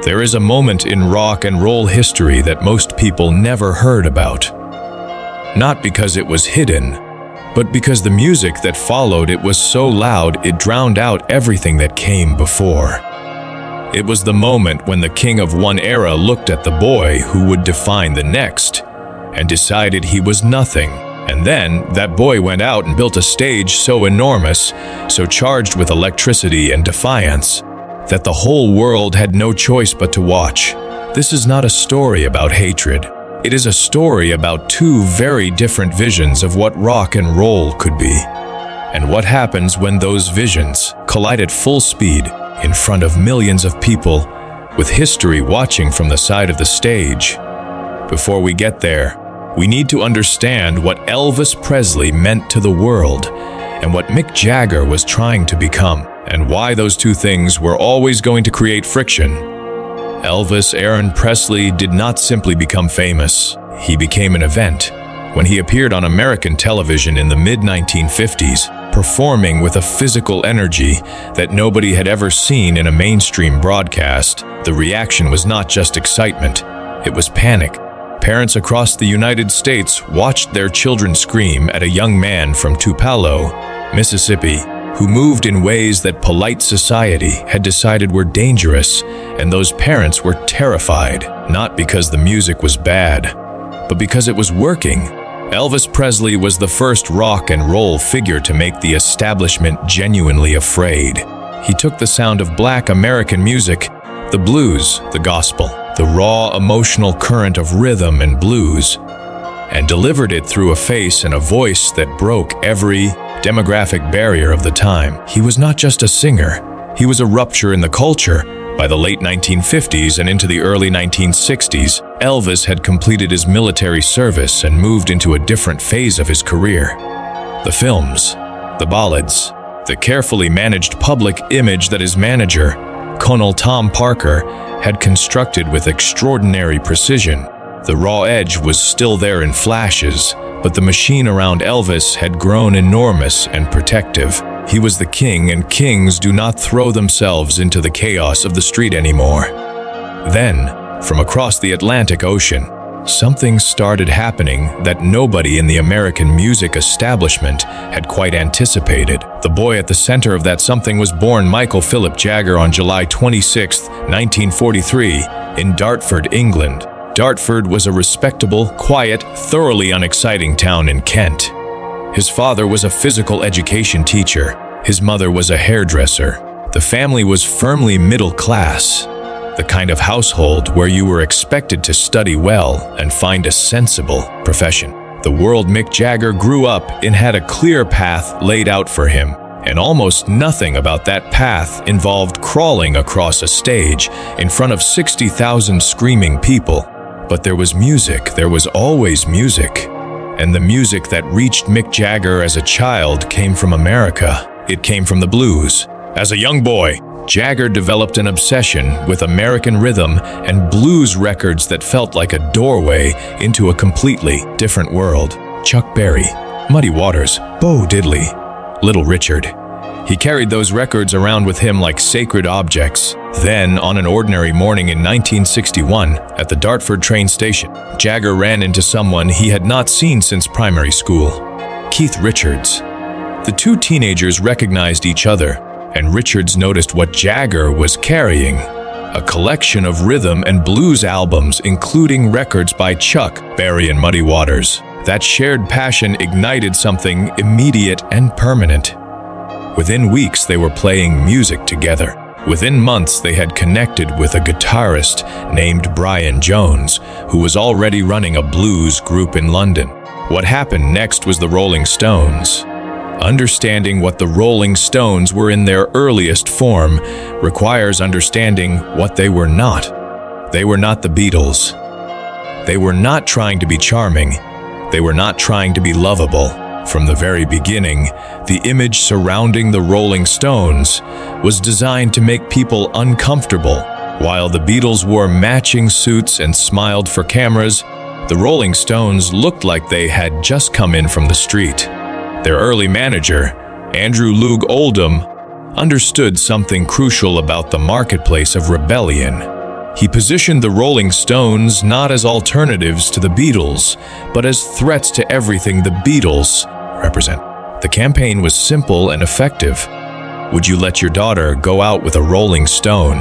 There is a moment in rock and roll history that most people never heard about. Not because it was hidden, but because the music that followed it was so loud it drowned out everything that came before. It was the moment when the king of one era looked at the boy who would define the next and decided he was nothing. And then that boy went out and built a stage so enormous, so charged with electricity and defiance, that the whole world had no choice but to watch. This is not a story about hatred. It is a story about two very different visions of what rock and roll could be, and what happens when those visions collide at full speed in front of millions of people, with history watching from the side of the stage. Before we get there, we need to understand what Elvis Presley meant to the world and what Mick Jagger was trying to become, and why those two things were always going to create friction. Elvis Aaron Presley did not simply become famous. He became an event when he appeared on American television in the mid-1950s, performing with a physical energy that nobody had ever seen in a mainstream broadcast. The reaction was not just excitement, it was panic. Parents across the United States watched their children scream at a young man from Tupelo, Mississippi, who moved in ways that polite society had decided were dangerous, and those parents were terrified, not because the music was bad, but because it was working. Elvis Presley was the first rock and roll figure to make the establishment genuinely afraid. He took the sound of Black American music, the blues, the gospel, the raw emotional current of rhythm and blues, and delivered it through a face and a voice that broke every demographic barrier of the time. He was not just a singer, he was a rupture in the culture. By the late 1950s and into the early 1960s, Elvis had completed his military service and moved into a different phase of his career. The films, the ballads, the carefully managed public image that his manager, Colonel Tom Parker, had constructed with extraordinary precision. The raw edge was still there in flashes, but the machine around Elvis had grown enormous and protective. He was the king, and kings do not throw themselves into the chaos of the street anymore. Then, from across the Atlantic Ocean, something started happening that nobody in the American music establishment had quite anticipated. The boy at the center of that something was born Michael Philip Jagger on July 26, 1943, in Dartford, England. Dartford was a respectable, quiet, thoroughly unexciting town in Kent. His father was a physical education teacher. His mother was a hairdresser. The family was firmly middle class, the kind of household where you were expected to study well and find a sensible profession. The world Mick Jagger grew up in had a clear path laid out for him, and almost nothing about that path involved crawling across a stage in front of 60,000 screaming people. But there was music, there was always music. And the music that reached Mick Jagger as a child came from America. It came from the blues. As a young boy, Jagger developed an obsession with American rhythm and blues records that felt like a doorway into a completely different world. Chuck Berry, Muddy Waters, Bo Diddley, Little Richard. He carried those records around with him like sacred objects. Then, on an ordinary morning in 1961, at the Dartford train station, Jagger ran into someone he had not seen since primary school, Keith Richards. The two teenagers recognized each other, and Richards noticed what Jagger was carrying: a collection of rhythm and blues albums, including records by Chuck Berry and Muddy Waters. That shared passion ignited something immediate and permanent. Within weeks, they were playing music together. Within months, they had connected with a guitarist named Brian Jones, who was already running a blues group in London. What happened next was the Rolling Stones. Understanding what the Rolling Stones were in their earliest form requires understanding what they were not. They were not the Beatles. They were not trying to be charming. They were not trying to be lovable. From the very beginning, the image surrounding the Rolling Stones was designed to make people uncomfortable. While the Beatles wore matching suits and smiled for cameras, the Rolling Stones looked like they had just come in from the street. Their early manager, Andrew Loog Oldham, understood something crucial about the marketplace of rebellion. He positioned the Rolling Stones not as alternatives to the Beatles, but as threats to everything the Beatles represent. The campaign was simple and effective. Would you let your daughter go out with a Rolling Stone?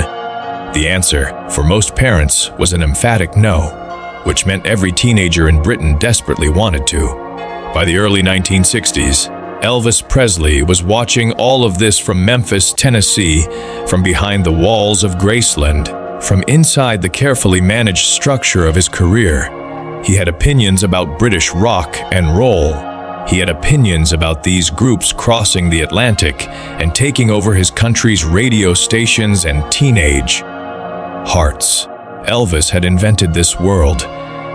The answer, for most parents, was an emphatic no, which meant every teenager in Britain desperately wanted to. By the early 1960s, Elvis Presley was watching all of this from Memphis, Tennessee, from behind the walls of Graceland. From inside the carefully managed structure of his career, he had opinions about British rock and roll. He had opinions about these groups crossing the Atlantic and taking over his country's radio stations and teenage hearts. Elvis had invented this world.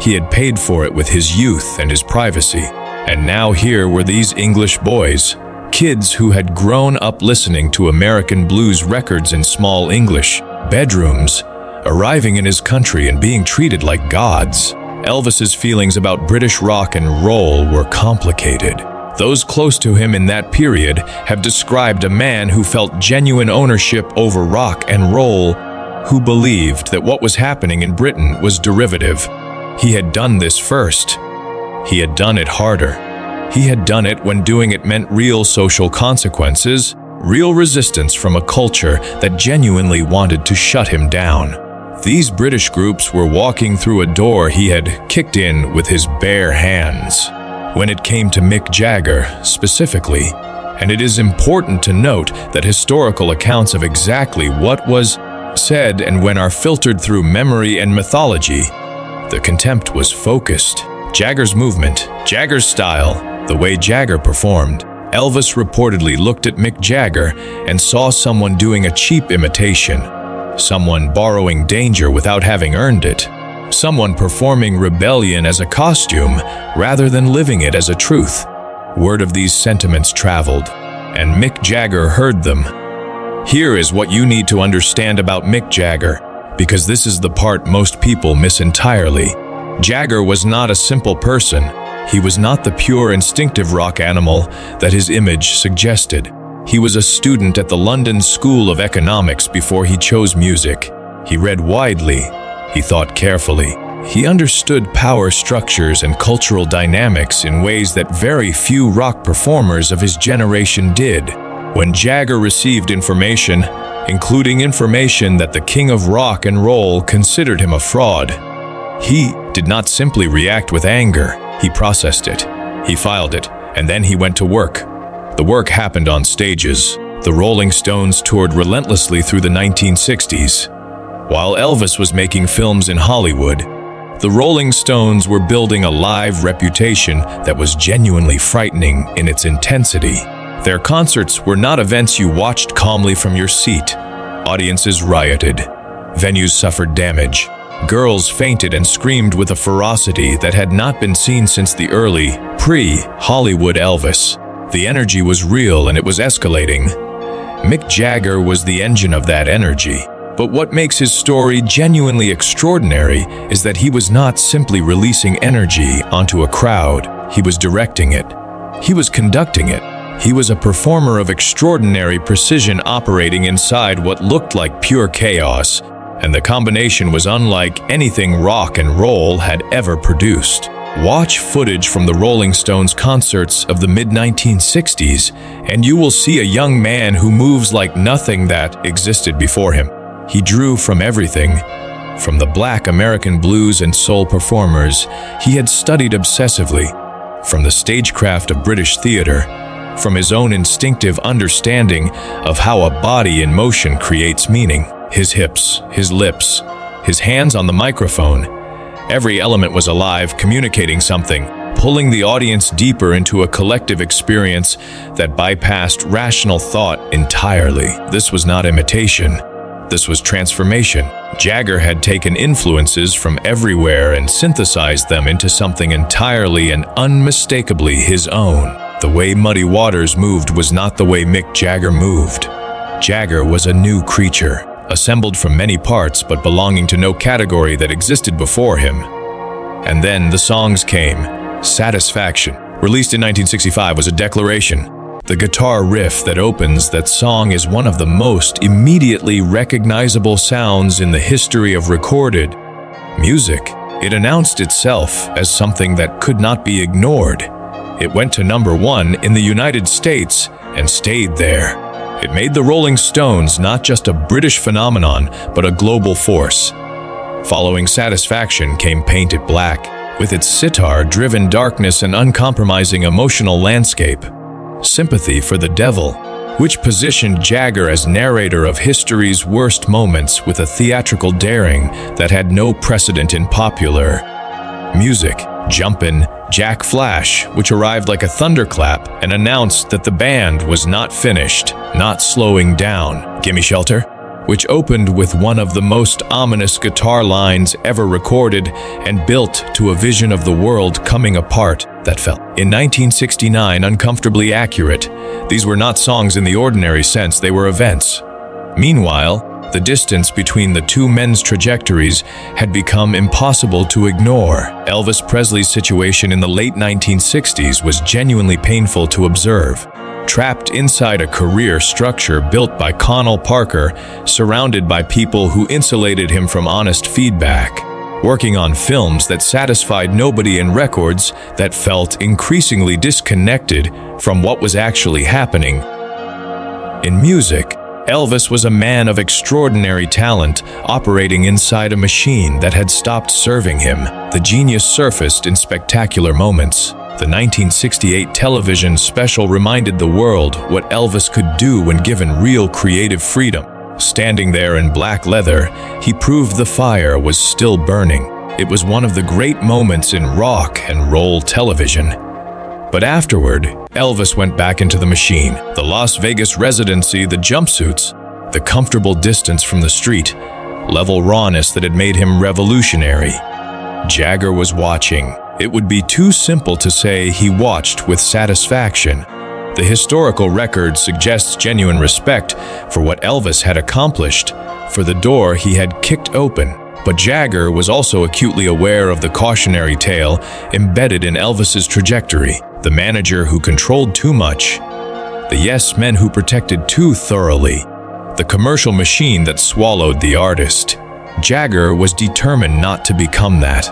He had paid for it with his youth and his privacy. And now here were these English boys, kids who had grown up listening to American blues records in small English bedrooms, arriving in his country and being treated like gods. Elvis's feelings about British rock and roll were complicated. Those close to him in that period have described a man who felt genuine ownership over rock and roll, who believed that what was happening in Britain was derivative. He had done this first. He had done it harder. He had done it when doing it meant real social consequences, real resistance from a culture that genuinely wanted to shut him down. These British groups were walking through a door he had kicked in with his bare hands. When it came to Mick Jagger, specifically, and it is important to note that historical accounts of exactly what was said and when are filtered through memory and mythology, the contempt was focused. Jagger's movement, Jagger's style, the way Jagger performed. Elvis reportedly looked at Mick Jagger and saw someone doing a cheap imitation. Someone borrowing danger without having earned it. Someone performing rebellion as a costume rather than living it as a truth. Word of these sentiments traveled, and Mick Jagger heard them. Here is what you need to understand about Mick Jagger, because this is the part most people miss entirely. Jagger was not a simple person. He was not the pure instinctive rock animal that his image suggested. He was a student at the London School of Economics before he chose music. He read widely. He thought carefully. He understood power structures and cultural dynamics in ways that very few rock performers of his generation did. When Jagger received information, including information that the king of rock and roll considered him a fraud, he did not simply react with anger. He processed it. He filed it, and then he went to work. The work happened on stages. The Rolling Stones toured relentlessly through the 1960s. While Elvis was making films in Hollywood, the Rolling Stones were building a live reputation that was genuinely frightening in its intensity. Their concerts were not events you watched calmly from your seat. Audiences rioted. Venues suffered damage. Girls fainted and screamed with a ferocity that had not been seen since the early, pre-Hollywood Elvis. The energy was real and it was escalating. Mick Jagger was the engine of that energy. But what makes his story genuinely extraordinary is that he was not simply releasing energy onto a crowd. He was directing it. He was conducting it. He was a performer of extraordinary precision operating inside what looked like pure chaos, and the combination was unlike anything rock and roll had ever produced. Watch footage from the Rolling Stones concerts of the mid-1960s, and you will see a young man who moves like nothing that existed before him. He drew from everything. From the black American blues and soul performers he had studied obsessively, from the stagecraft of British theater, from his own instinctive understanding of how a body in motion creates meaning. His hips, his lips, his hands on the microphone. Every element was alive, communicating something, pulling the audience deeper into a collective experience that bypassed rational thought entirely. This was not imitation. This was transformation. Jagger had taken influences from everywhere and synthesized them into something entirely and unmistakably his own. The way Muddy Waters moved was not the way Mick Jagger moved. Jagger was a new creature, assembled from many parts but belonging to no category that existed before him. And then the songs came. Satisfaction, released in 1965, was a declaration. The guitar riff that opens that song is one of the most immediately recognizable sounds in the history of recorded music. It announced itself as something that could not be ignored. It went to #1 in the United States and stayed there. It made the Rolling Stones not just a British phenomenon, but a global force. Following Satisfaction came Paint It Black, with its sitar-driven darkness and uncompromising emotional landscape. Sympathy for the Devil, which positioned Jagger as narrator of history's worst moments with a theatrical daring that had no precedent in popular music. Jumpin' Jack Flash, which arrived like a thunderclap and announced that the band was not finished, not slowing down. Gimme Shelter, which opened with one of the most ominous guitar lines ever recorded and built to a vision of the world coming apart that felt, in 1969, uncomfortably accurate. These were not songs in the ordinary sense, they were events. Meanwhile, the distance between the two men's trajectories had become impossible to ignore. Elvis Presley's situation in the late 1960s was genuinely painful to observe. Trapped inside a career structure built by Connell Parker, surrounded by people who insulated him from honest feedback, working on films that satisfied nobody and records that felt increasingly disconnected from what was actually happening. In music, Elvis was a man of extraordinary talent, operating inside a machine that had stopped serving him. The genius surfaced in spectacular moments. The 1968 television special reminded the world what Elvis could do when given real creative freedom. Standing there in black leather, he proved the fire was still burning. It was one of the great moments in rock and roll television. But afterward, Elvis went back into the machine. The Las Vegas residency, the jumpsuits, the comfortable distance from the street, level rawness that had made him revolutionary. Jagger was watching. It would be too simple to say he watched with satisfaction. The historical record suggests genuine respect for what Elvis had accomplished, for the door he had kicked open. But Jagger was also acutely aware of the cautionary tale embedded in Elvis's trajectory. The manager who controlled too much, the yes men who protected too thoroughly, the commercial machine that swallowed the artist. Jagger was determined not to become that.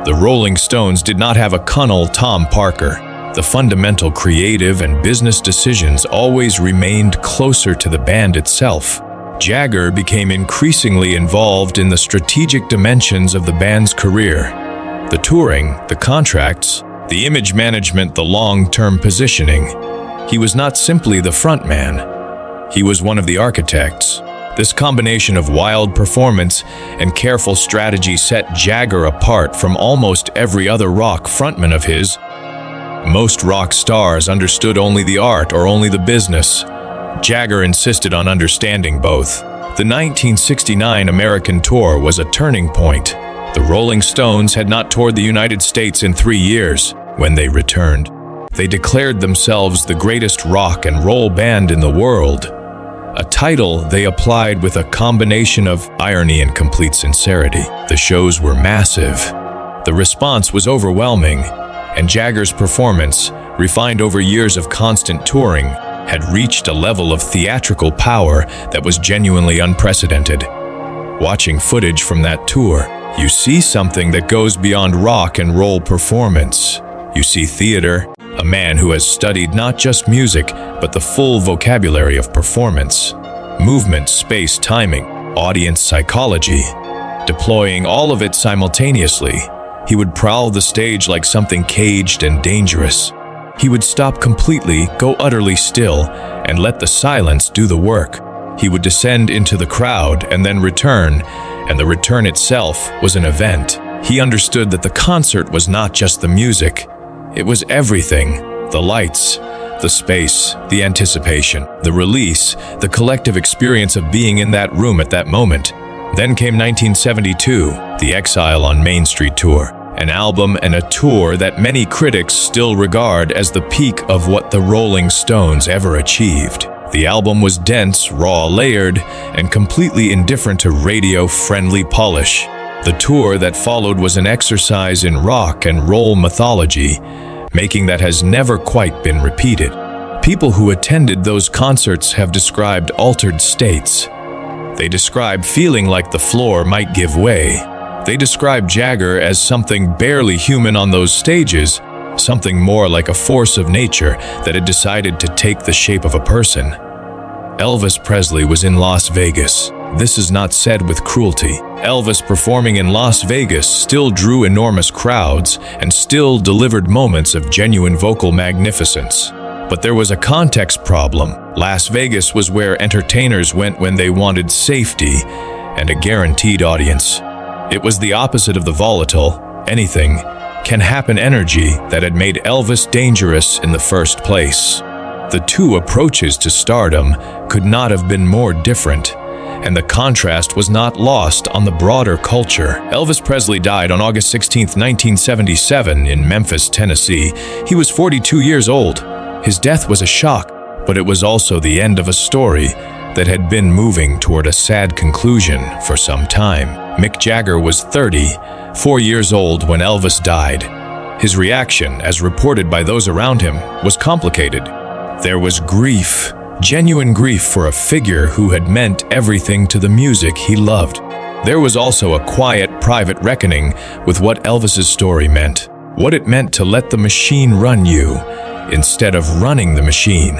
The Rolling Stones did not have a Connell Tom Parker. The fundamental creative and business decisions always remained closer to the band itself. Jagger became increasingly involved in the strategic dimensions of the band's career. The touring, the contracts, the image management, the long-term positioning. He was not simply the frontman. He was one of the architects. This combination of wild performance and careful strategy set Jagger apart from almost every other rock frontman of his. Most rock stars understood only the art or only the business. Jagger insisted on understanding both. The 1969 American tour was a turning point. The Rolling Stones had not toured the United States in 3 years. When they returned, they declared themselves the greatest rock and roll band in the world, a title they applied with a combination of irony and complete sincerity. The shows were massive. The response was overwhelming, and Jagger's performance, refined over years of constant touring, had reached a level of theatrical power that was genuinely unprecedented. Watching footage from that tour, you see something that goes beyond rock and roll performance. You see theater, a man who has studied not just music, but the full vocabulary of performance. Movement, space, timing, audience psychology. Deploying all of it simultaneously, he would prowl the stage like something caged and dangerous. He would stop completely, go utterly still, and let the silence do the work. He would descend into the crowd and then return, and the return itself was an event. He understood that the concert was not just the music. It was everything: the lights, the space, the anticipation, the release, the collective experience of being in that room at that moment. Then came 1972, the Exile on Main Street tour, an album and a tour that many critics still regard as the peak of what the Rolling Stones ever achieved. The album was dense, raw, layered, and completely indifferent to radio-friendly polish. The tour that followed was an exercise in rock and roll mythology, making that has never quite been repeated. People who attended those concerts have described altered states. They describe feeling like the floor might give way. They describe Jagger as something barely human on those stages, something more like a force of nature that had decided to take the shape of a person. Elvis Presley was in Las Vegas. This is not said with cruelty. Elvis performing in Las Vegas still drew enormous crowds and still delivered moments of genuine vocal magnificence. But there was a context problem. Las Vegas was where entertainers went when they wanted safety and a guaranteed audience. It was the opposite of the volatile, anything can happen energy that had made Elvis dangerous in the first place. The two approaches to stardom could not have been more different, and the contrast was not lost on the broader culture. Elvis Presley died on August 16, 1977 in Memphis, Tennessee. He was 42 years old. His death was a shock, but it was also the end of a story that had been moving toward a sad conclusion for some time. Mick Jagger was 34 years old when Elvis died. His reaction, as reported by those around him, was complicated. There was grief, genuine grief for a figure who had meant everything to the music he loved. There was also a quiet, private reckoning with what Elvis's story meant, what it meant to let the machine run you instead of running the machine,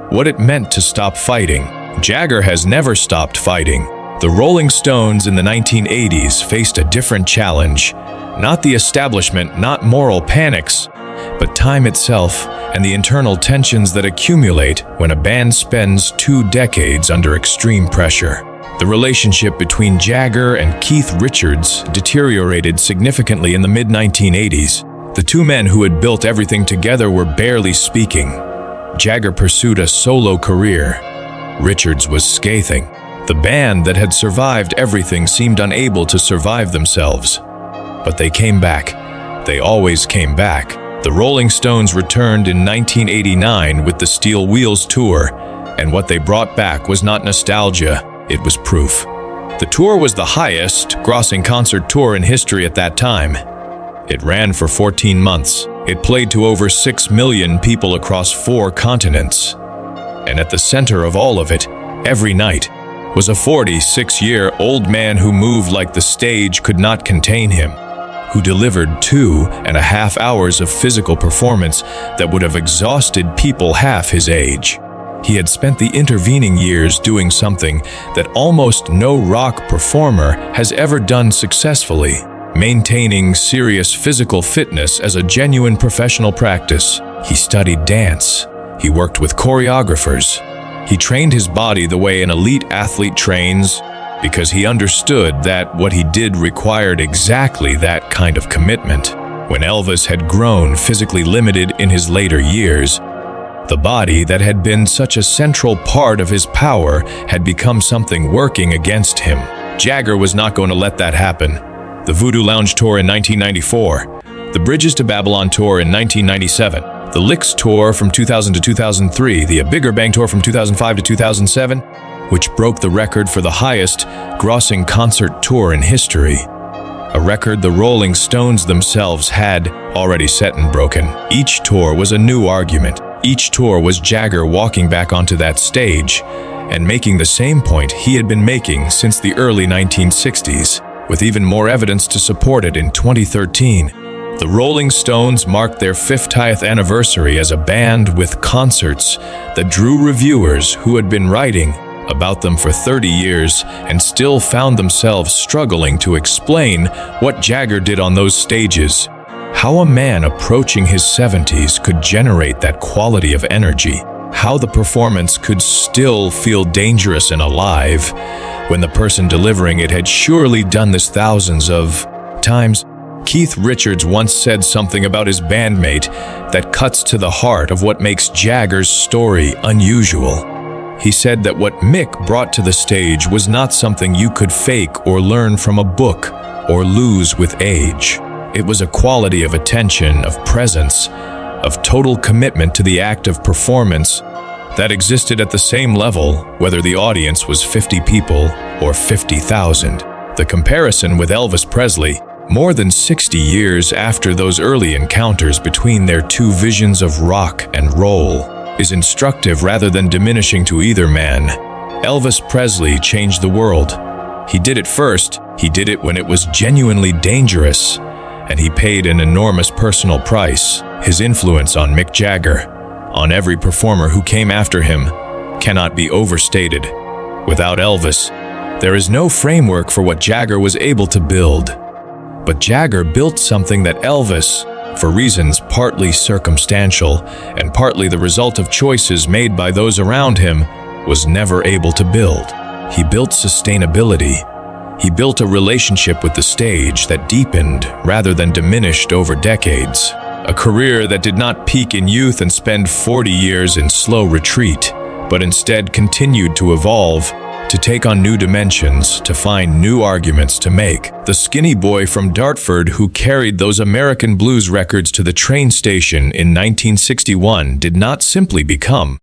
what it meant to stop fighting. Jagger has never stopped fighting. The Rolling Stones in the 1980s faced a different challenge, not the establishment, not moral panics, but time itself and the internal tensions that accumulate when a band spends 2 decades under extreme pressure. The relationship between Jagger and Keith Richards deteriorated significantly in the mid-1980s. The two men who had built everything together were barely speaking. Jagger pursued a solo career. Richards was scathing. The band that had survived everything seemed unable to survive themselves. But they came back. They always came back. The Rolling Stones returned in 1989 with the Steel Wheels Tour, and what they brought back was not nostalgia, it was proof. The tour was the highest grossing concert tour in history at that time. It ran for 14 months. It played to over 6 million people across 4 continents. And at the center of all of it, every night, was a 46-year-old man who moved like the stage could not contain him, who delivered 2.5 hours of physical performance that would have exhausted people half his age. He had spent the intervening years doing something that almost no rock performer has ever done successfully, maintaining serious physical fitness as a genuine professional practice. He studied dance. He worked with choreographers. He trained his body the way an elite athlete trains, because he understood that what he did required exactly that kind of commitment. When Elvis had grown physically limited in his later years, the body that had been such a central part of his power had become something working against him. Jagger was not going to let that happen. The Voodoo Lounge Tour in 1994, the Bridges to Babylon Tour in 1997, the Licks Tour from 2000 to 2003, the A Bigger Bang Tour from 2005 to 2007, which broke the record for the highest grossing concert tour in history, a record the Rolling Stones themselves had already set and broken. Each tour was a new argument. Each tour was Jagger walking back onto that stage and making the same point he had been making since the early 1960s, with even more evidence to support it in 2013. The Rolling Stones marked their 50th anniversary as a band with concerts that drew reviewers who had been writing about them for 30 years and still found themselves struggling to explain what Jagger did on those stages. How a man approaching his 70s could generate that quality of energy. How the performance could still feel dangerous and alive when the person delivering it had surely done this thousands of times. Keith Richards once said something about his bandmate that cuts to the heart of what makes Jagger's story unusual. He said that what Mick brought to the stage was not something you could fake or learn from a book or lose with age. It was a quality of attention, of presence, of total commitment to the act of performance that existed at the same level whether the audience was 50 people or 50,000. The comparison with Elvis Presley, more than 60 years after those early encounters between their two visions of rock and roll, is instructive rather than diminishing to either man. Elvis Presley changed the world. He did it first, he did it when it was genuinely dangerous, and he paid an enormous personal price. His influence on Mick Jagger, on every performer who came after him, cannot be overstated. Without Elvis, there is no framework for what Jagger was able to build. But Jagger built something that Elvis, for reasons partly circumstantial and partly the result of choices made by those around him, was never able to build. He built sustainability. He built a relationship with the stage that deepened rather than diminished over decades. A career that did not peak in youth and spend 40 years in slow retreat, but instead continued to evolve, to take on new dimensions, to find new arguments to make. The skinny boy from Dartford who carried those American blues records to the train station in 1961 did not simply become.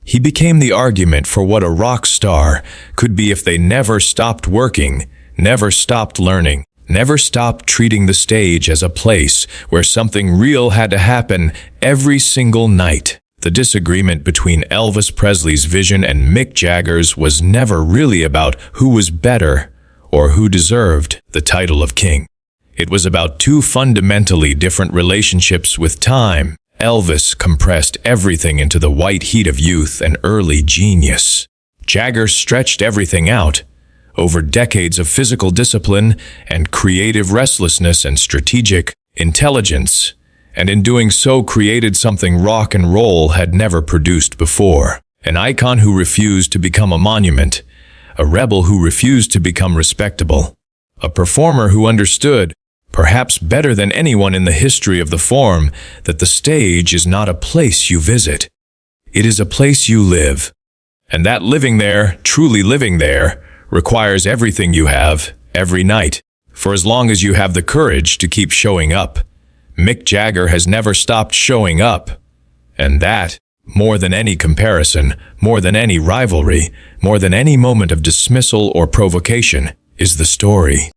He became the argument for what a rock star could be if they never stopped working, never stopped learning, never stopped treating the stage as a place where something real had to happen every single night. The disagreement between Elvis Presley's vision and Mick Jagger's was never really about who was better or who deserved the title of king. It was about two fundamentally different relationships with time. Elvis compressed everything into the white heat of youth and early genius. Jagger stretched everything out over decades of physical discipline and creative restlessness and strategic intelligence, and in doing so created something rock and roll had never produced before. An icon who refused to become a monument, a rebel who refused to become respectable, a performer who understood, perhaps better than anyone in the history of the form, that the stage is not a place you visit. It is a place you live. And that living there, truly living there, requires everything you have, every night, for as long as you have the courage to keep showing up. Mick Jagger has never stopped showing up. And that, more than any comparison, more than any rivalry, more than any moment of dismissal or provocation, is the story.